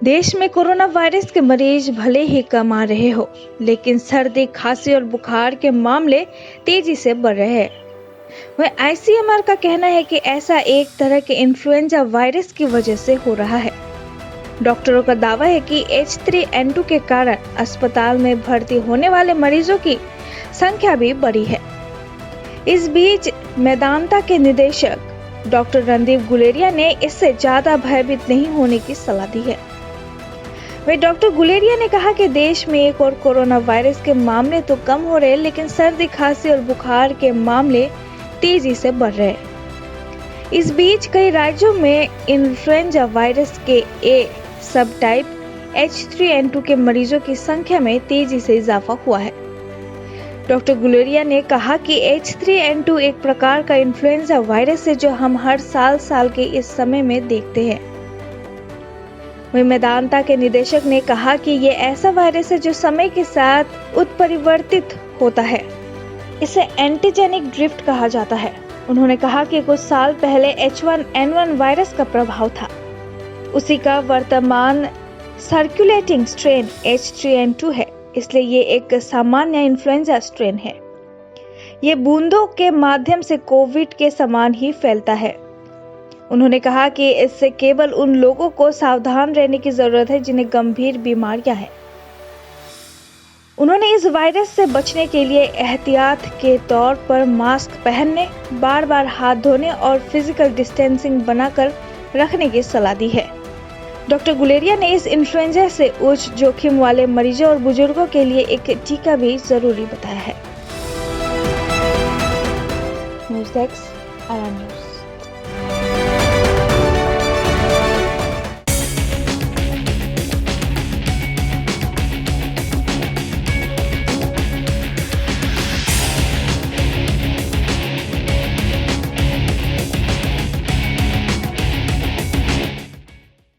देश में corona virus के मरीज भले ही कम आ रहे हो, लेकिन सर्दी, खांसी और बुखार के मामले तेजी से बढ़ रहे हैं। वह आईसीएमआर का कहना है कि ऐसा एक तरह के इन्फ्लुएंजा वायरस की वजह से हो रहा है। डॉक्टरों का दावा है कि H3N2 के कारण अस्पताल में भर्ती होने वाले मरीजों की संख्या भी बढ़ी है। इस बीच मेदांता के निदेशक डॉक्टर रणदीप गुलेरिया ने इससे ज्यादा भयभीत नहीं होने की सलाह दी है। वहीं डॉक्टर गुलेरिया ने कहा कि देश में एक और कोरोना वायरस के मामले तो कम हो रहे हैं, लेकिन सर्दी, खांसी और बुखार के मामले तेजी से बढ़ रहे हैं। इस बीच कई राज्यों में इन्फ्लुएंजा वायरस के ए सब टाइप H3N2 के मरीजों की संख्या में तेजी से इजाफा हुआ है। डॉक्टर गुलेरिया ने कहा कि H3N2 एक प्रकार का इन्फ्लुएंजा वायरस है जो हम हर साल के इस समय में देखते हैं। वहीं मेदांता के निदेशक ने कहा कि ये ऐसा वायरस है जो समय के साथ उत्परिवर्तित होता है। इसे एंटीजेनिक ड्रिफ्ट कहा जाता है। उन्होंने कहा कि कुछ साल पहले H1N1 वायरस का प्रभाव था, उसी का वर्तमान सर्कुलेटिंग स्ट्रेन H3N2 है, इसलिए ये एक सामान्य इन्फ्लुएंजा स्ट्रेन है। ये बूंदों के माध्यम से कोविड के समान ही फैलता है। उन्होंने कहा कि इससे केवल उन लोगों को सावधान रहने की जरूरत है जिन्हें गंभीर बीमारियां हैं। उन्होंने इस वायरस से बचने के लिए एहतियात के तौर पर मास्क पहनने, बार-बार हाथ धोने और फिजिकल डिस्टेंसिंग बनाकर रखने की सलाह दी है। डॉक्टर गुलेरिया ने इस इन्फ्लुएंजा से उच्च जोखिम वाले मरीजों और बुजुर्गों के लिए एक टीका भी जरूरी बताया है। न्यूज़ डेस्क, आरा न्यूज़।